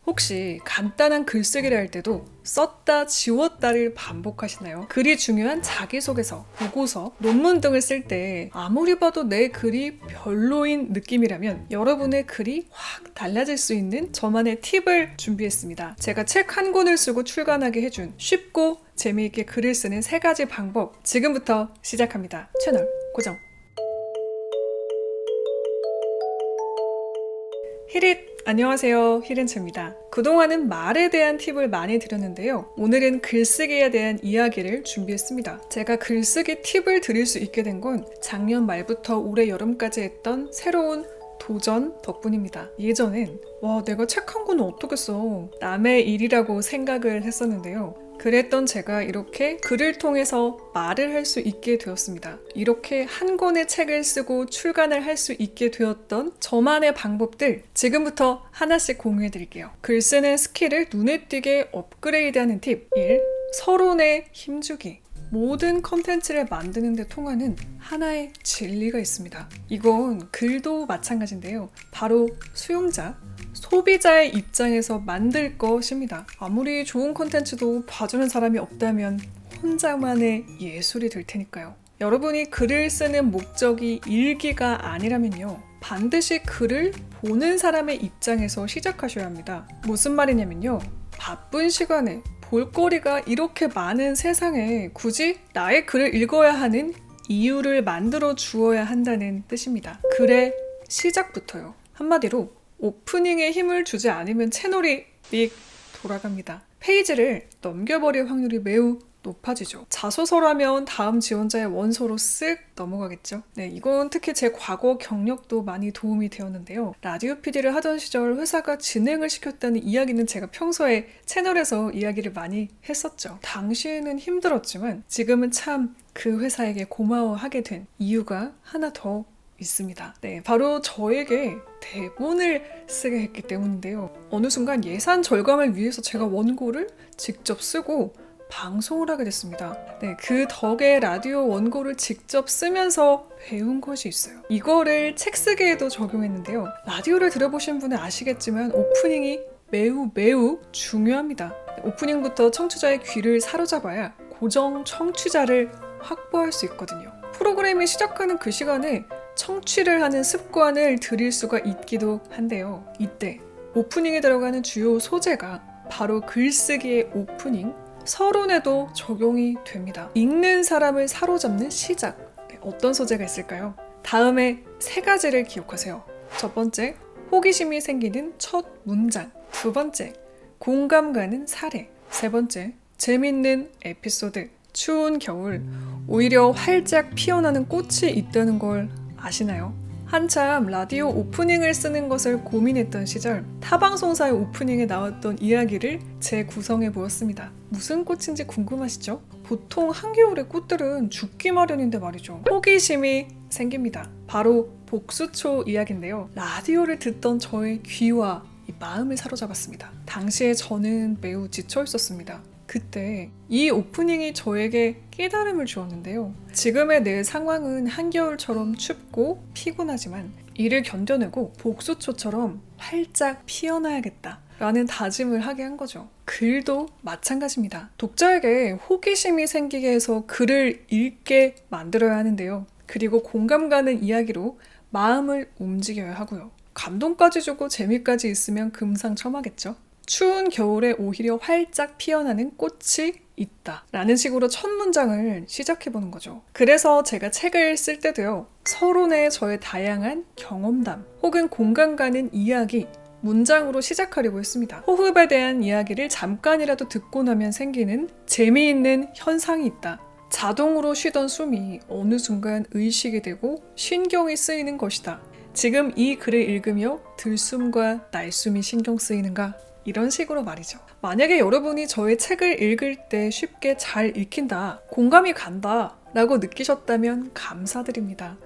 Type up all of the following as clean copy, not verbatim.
혹시 간단한 글쓰기를 할 때도 썼다 지웠다를 반복하시나요? 글이 중요한 자기소개서, 보고서, 논문 등을 쓸 때 아무리 봐도 내 글이 별로인 느낌이라면 여러분의 글이 확 달라질 수 있는 저만의 팁을 준비했습니다. 제가 책 한 권을 쓰고 출간하게 해준 쉽고 재미있게 글을 쓰는 3가지 방법, 지금부터 시작합니다. 채널 고정. 히릿! 안녕하세요. 히렌츠입니다. 그동안은 말에 대한 팁을 많이 드렸는데요. 오늘은 글쓰기에 대한 이야기를 준비했습니다. 제가 글쓰기 팁을 드릴 수 있게 된 건 작년 말부터 올해 여름까지 했던 새로운 도전 덕분입니다. 예전엔 내가 책 한 권을 어떻게 써? 남의 일이라고 생각을 했었는데요. 그랬던 제가 이렇게 글을 통해서 말을 할 수 있게 되었습니다. 이렇게 한 권의 책을 쓰고 출간을 할 수 있게 되었던 저만의 방법들 지금부터 하나씩 공유해 드릴게요. 글 쓰는 스킬을 눈에 띄게 업그레이드하는 팁 1. 서론에 힘주기. 모든 컨텐츠를 만드는 데 통하는 하나의 진리가 있습니다. 이건 글도 마찬가지인데요. 바로 수용자, 소비자의 입장에서 만들 것입니다. 아무리 좋은 콘텐츠도 봐주는 사람이 없다면 혼자만의 예술이 될 테니까요. 여러분이 글을 쓰는 목적이 일기가 아니라면요. 반드시 글을 보는 사람의 입장에서 시작하셔야 합니다. 무슨 말이냐면요. 바쁜 시간에 볼거리가 이렇게 많은 세상에 굳이 나의 글을 읽어야 하는 이유를 만들어 주어야 한다는 뜻입니다. 글의 시작부터요. 한마디로 오프닝에 힘을 주지 않으면 채널이 삑 돌아갑니다. 페이지를 넘겨버릴 확률이 매우 높아지죠. 자소서라면 다음 지원자의 원서로 쓱 넘어가겠죠. 네, 이건 특히 제 과거 경력도 많이 도움이 되었는데요. 라디오 PD를 하던 시절 회사가 진행을 시켰다는 이야기는 제가 평소에 채널에서 이야기를 많이 했었죠. 당시에는 힘들었지만 지금은 참 그 회사에게 고마워하게 된 이유가 하나 더 있습니다. 네, 바로 저에게 대본을 쓰게 했기 때문인데요. 어느 순간 예산 절감을 위해서 제가 원고를 직접 쓰고 방송을 하게 됐습니다. 네, 그 덕에 라디오 원고를 직접 쓰면서 배운 것이 있어요. 이거를 책 쓰기에도 적용했는데요. 라디오를 들어보신 분은 아시겠지만 오프닝이 매우 중요합니다. 오프닝부터 청취자의 귀를 사로잡아야 고정 청취자를 확보할 수 있거든요. 프로그램이 시작하는 그 시간에 청취를 하는 습관을 들일 수가 있기도 한데요. 이때 오프닝에 들어가는 주요 소재가 바로 글쓰기의 오프닝, 서론에도 적용이 됩니다. 읽는 사람을 사로잡는 시작. 어떤 소재가 있을까요? 다음에 3가지를 기억하세요. 첫 번째, 호기심이 생기는 첫 문장. 2번째, 공감 가는 사례. 3번째, 재밌는 에피소드. 추운 겨울, 오히려 활짝 피어나는 꽃이 있다는 걸 아시나요? 한참 라디오 오프닝을 쓰는 것을 고민했던 시절 타방송사의 오프닝에 나왔던 이야기를 재구성해 보았습니다. 무슨 꽃인지 궁금하시죠? 보통 한겨울의 꽃들은 죽기 마련인데 말이죠. 호기심이 생깁니다. 바로 복수초 이야기인데요. 라디오를 듣던 저의 귀와 이 마음을 사로잡았습니다. 당시에 저는 매우 지쳐 있었습니다. 그때 이 오프닝이 저에게 깨달음을 주었는데요. 지금의 내 상황은 한겨울처럼 춥고 피곤하지만 이를 견뎌내고 복수초처럼 활짝 피어나야겠다 라는 다짐을 하게 한 거죠. 글도 마찬가지입니다. 독자에게 호기심이 생기게 해서 글을 읽게 만들어야 하는데요. 그리고 공감 가는 이야기로 마음을 움직여야 하고요. 감동까지 주고 재미까지 있으면 금상첨화겠죠. 추운 겨울에 오히려 활짝 피어나는 꽃이 있다 라는 식으로 첫 문장을 시작해보는 거죠. 그래서 제가 책을 쓸 때도요. 서론에 저의 다양한 경험담 혹은 공감 가는 이야기 문장으로 시작하려고 했습니다. 호흡에 대한 이야기를 잠깐이라도 듣고 나면 생기는 재미있는 현상이 있다. 자동으로 쉬던 숨이 어느 순간 의식이 되고 신경이 쓰이는 것이다. 지금 이 글을 읽으며 들숨과 날숨이 신경 쓰이는가? 이런 식으로 말이죠. 만약에 여러분이 저의 책을 읽을 때 쉽게 잘 읽힌다, 공감이 간다 라고 느끼셨다면 감사드립니다.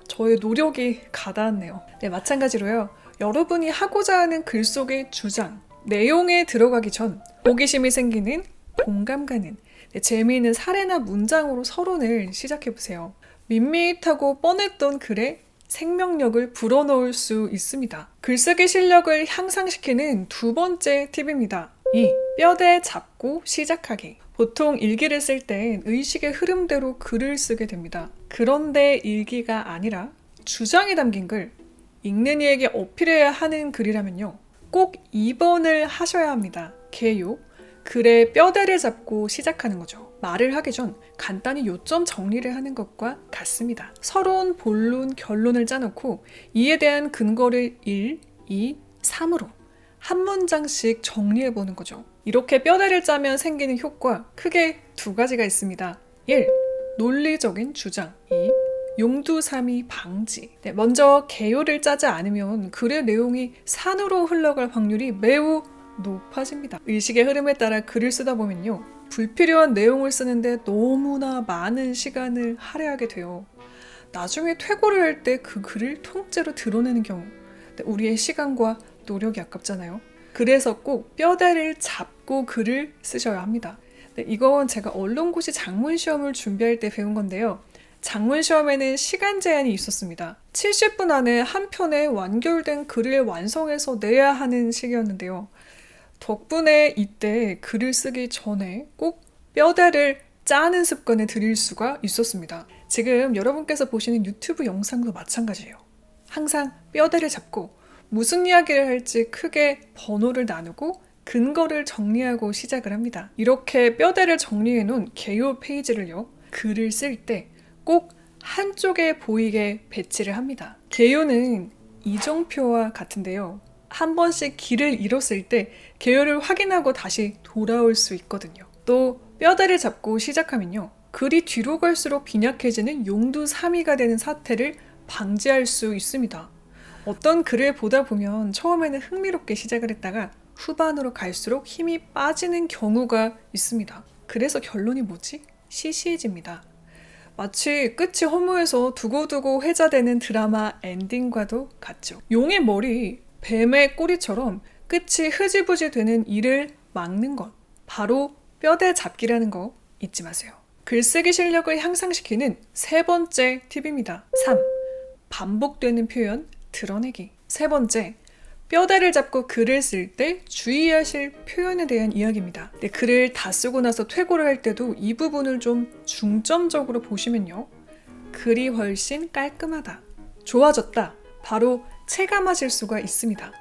저의 노력이 가닿았네요. 네, 마찬가지로요. 여러분이 하고자 하는 글 속의 주장, 내용에 들어가기 전 호기심이 생기는 공감 가는 재미있는 사례나 문장으로 서론을 시작해보세요. 밋밋하고 뻔했던 글에 생명력을 불어넣을 수 있습니다. 글쓰기 실력을 향상시키는 두 번째 팁입니다. 2. 뼈대 잡고 시작하기. 보통 일기를 쓸 땐 의식의 흐름대로 글을 쓰게 됩니다. 그런데 일기가 아니라 주장이 담긴 글, 읽는 이에게 어필해야 하는 글이라면요. 꼭 2번을 하셔야 합니다. 개요. 글의 뼈대를 잡고 시작하는 거죠. 말을 하기 전 간단히 요점 정리를 하는 것과 같습니다. 서론, 본론, 결론을 짜놓고 이에 대한 근거를 1, 2, 3으로 한 문장씩 정리해보는 거죠. 이렇게 뼈대를 짜면 생기는 효과 크게 두 가지가 있습니다. 1. 논리적인 주장. 2. 용두사미 방지. 먼저 개요를 짜지 않으면 글의 내용이 산으로 흘러갈 확률이 매우 높아집니다. 의식의 흐름에 따라 글을 쓰다 보면요. 불필요한 내용을 쓰는데 너무나 많은 시간을 할애하게 돼요. 나중에 퇴고를 할 때 그 글을 통째로 드러내는 경우. 우리의 시간과 노력이 아깝잖아요. 그래서 꼭 뼈대를 잡고 글을 쓰셔야 합니다. 이건 제가 언론고시 장문시험을 준비할 때 배운 건데요. 장문시험에는 시간 제한이 있었습니다. 70분 안에 한 편의 완결된 글을 완성해서 내야 하는 시기였는데요. 덕분에 이때 글을 쓰기 전에 꼭 뼈대를 짜는 습관을 들일 수가 있었습니다. 지금 여러분께서 보시는 유튜브 영상도 마찬가지예요. 항상 뼈대를 잡고 무슨 이야기를 할지 크게 번호를 나누고 근거를 정리하고 시작을 합니다. 이렇게 뼈대를 정리해 놓은 개요 페이지를요. 글을 쓸 때 꼭 한쪽에 보이게 배치를 합니다. 개요는 이정표와 같은데요. 한 번씩 길을 잃었을 때 개요를 확인하고 다시 돌아올 수 있거든요. 또 뼈대를 잡고 시작하면요. 글이 뒤로 갈수록 빈약해지는 용두사미가 되는 사태를 방지할 수 있습니다. 어떤 글을 보다 보면 처음에는 흥미롭게 시작을 했다가 후반으로 갈수록 힘이 빠지는 경우가 있습니다. 그래서 결론이 뭐지? 시시해집니다. 마치 끝이 허무해서 두고두고 회자되는 드라마 엔딩과도 같죠. 용의 머리, 뱀의 꼬리처럼 끝이 흐지부지 되는 일을 막는 것. 바로 뼈대 잡기라는 거 잊지 마세요. 글쓰기 실력을 향상시키는 세 번째 팁입니다. 3. 반복되는 표현 드러내기. 세 번째, 뼈대를 잡고 글을 쓸 때 주의하실 표현에 대한 이야기입니다. 글을 다 쓰고 나서 퇴고를 할 때도 이 부분을 좀 중점적으로 보시면요. 글이 훨씬 깔끔하다, 좋아졌다, 바로 체감하실 수가 있습니다.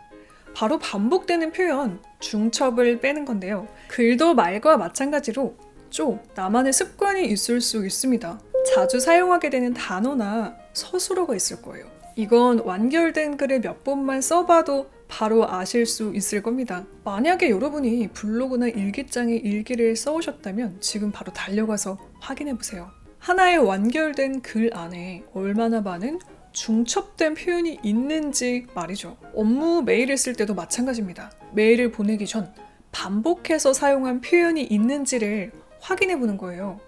바로 반복되는 표현, 중첩을 빼는 건데요. 글도 말과 마찬가지로 좀 나만의 습관이 있을 수 있습니다. 자주 사용하게 되는 단어나 서술어가 있을 거예요. 이건 완결된 글을 몇 번만 써봐도 바로 아실 수 있을 겁니다. 만약에 여러분이 블로그나 일기장에 일기를 써오셨다면 지금 바로 달려가서 확인해보세요. 하나의 완결된 글 안에 얼마나 많은 중첩된 표현이 있는지 말이죠. 업무 메일을 쓸 때도 마찬가지입니다. 메일을 보내기 전 반복해서 사용한 표현이 있는지를 확인해보는 거예요.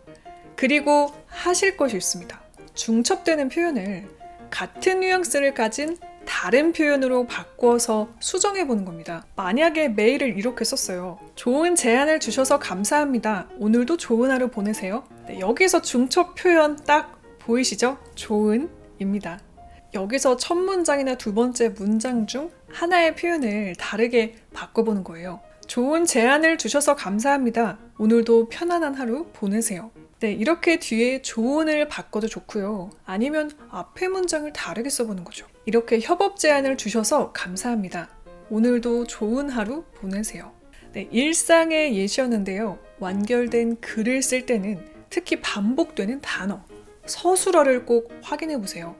그리고 하실 것이 있습니다. 중첩되는 표현을 같은 뉘앙스를 가진 다른 표현으로 바꿔서 수정해보는 겁니다. 만약에 메일을 이렇게 썼어요. 좋은 제안을 주셔서 감사합니다. 오늘도 좋은 하루 보내세요. 여기서 중첩 표현 딱 보이시죠? 좋은입니다. 여기서 첫 문장이나 두 번째 문장 중 하나의 표현을 다르게 바꿔보는 거예요. 좋은 제안을 주셔서 감사합니다. 오늘도 편안한 하루 보내세요. 이렇게 뒤에 조언을 바꿔도 좋고요. 아니면 앞에 문장을 다르게 써보는 거죠. 이렇게 협업 제안을 주셔서 감사합니다. 오늘도 좋은 하루 보내세요. 일상의 예시였는데요. 완결된 글을 쓸 때는 특히 반복되는 단어, 서술어를 꼭 확인해 보세요.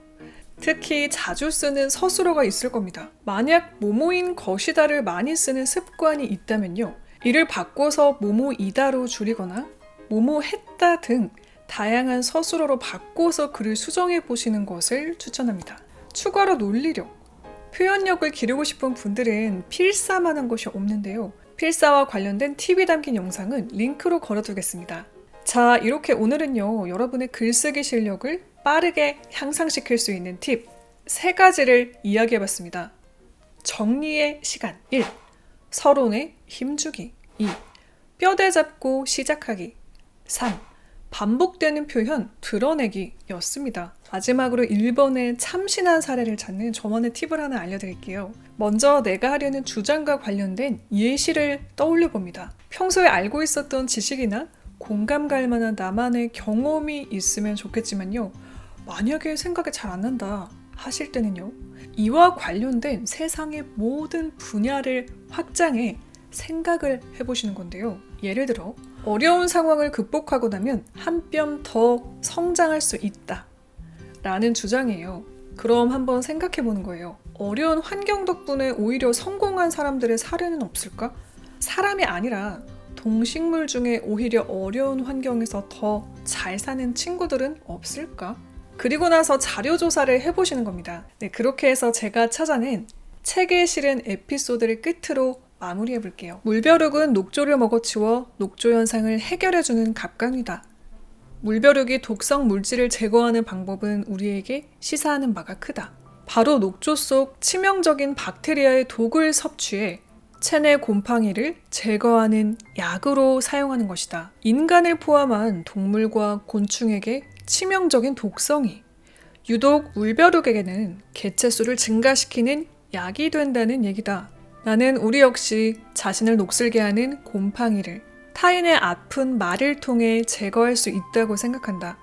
특히 자주 쓰는 서술어가 있을 겁니다. 만약 모모인 것이다를 많이 쓰는 습관이 있다면요. 이를 바꿔서 모모이다로 줄이거나 모모했다 등 다양한 서술어로 바꿔서 글을 수정해 보시는 것을 추천합니다. 추가로 논리력, 표현력을 기르고 싶은 분들은 필사만한 것이 없는데요. 필사와 관련된 팁이 담긴 영상은 링크로 걸어두겠습니다. 자, 이렇게 오늘은요. 여러분의 글쓰기 실력을 빠르게 향상시킬 수 있는 팁 3가지를 이야기해봤습니다. 정리의 시간 1. 서론에 힘주기 2. 뼈대 잡고 시작하기 3. 반복되는 표현 드러내기였습니다. 마지막으로 1번의 참신한 사례를 찾는 저만의 팁을 하나 알려드릴게요. 먼저 내가 하려는 주장과 관련된 예시를 떠올려 봅니다. 평소에 알고 있었던 지식이나 공감 갈 만한 나만의 경험이 있으면 좋겠지만요. 만약에 생각이 잘 안 난다 하실 때는요. 이와 관련된 세상의 모든 분야를 확장해 생각을 해보시는 건데요. 예를 들어 어려운 상황을 극복하고 나면 한 뼘 더 성장할 수 있다 라는 주장이에요. 그럼 한번 생각해 보는 거예요. 어려운 환경 덕분에 오히려 성공한 사람들의 사례는 없을까? 사람이 아니라 동식물 중에 오히려 어려운 환경에서 더 잘 사는 친구들은 없을까? 그리고 나서 자료 조사를 해보시는 겁니다. 네, 그렇게 해서 제가 찾아낸 책에 실은 에피소드를 끝으로 마무리해 볼게요. 물벼룩은 녹조를 먹어치워 녹조 현상을 해결해주는 갑각이다. 물벼룩이 독성 물질을 제거하는 방법은 우리에게 시사하는 바가 크다. 바로 녹조 속 치명적인 박테리아의 독을 섭취해 체내 곰팡이를 제거하는 약으로 사용하는 것이다. 인간을 포함한 동물과 곤충에게 치명적인 독성이 유독 물벼룩에게는 개체수를 증가시키는 약이 된다는 얘기다. 나는 우리 역시 자신을 녹슬게 하는 곰팡이를 타인의 아픈 말을 통해 제거할 수 있다고 생각한다.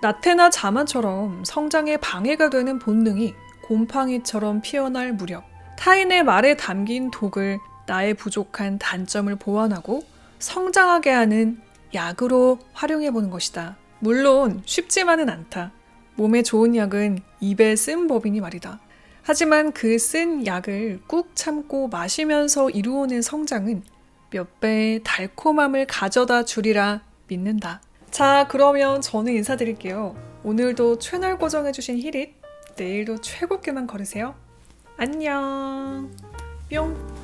나태나 자만처럼 성장에 방해가 되는 본능이 곰팡이처럼 피어날 무렵 타인의 말에 담긴 독을 나의 부족한 단점을 보완하고 성장하게 하는 약으로 활용해보는 것이다. 물론 쉽지만은 않다. 몸에 좋은 약은 입에 쓴 법이니 말이다. 하지만 그 쓴 약을 꾹 참고 마시면서 이루어낸 성장은 몇 배의 달콤함을 가져다 주리라 믿는다. 자, 그러면 저는 인사드릴게요. 오늘도 채널 고정해주신 히릿, 내일도 최고께만 걸으세요. 안녕. 뿅.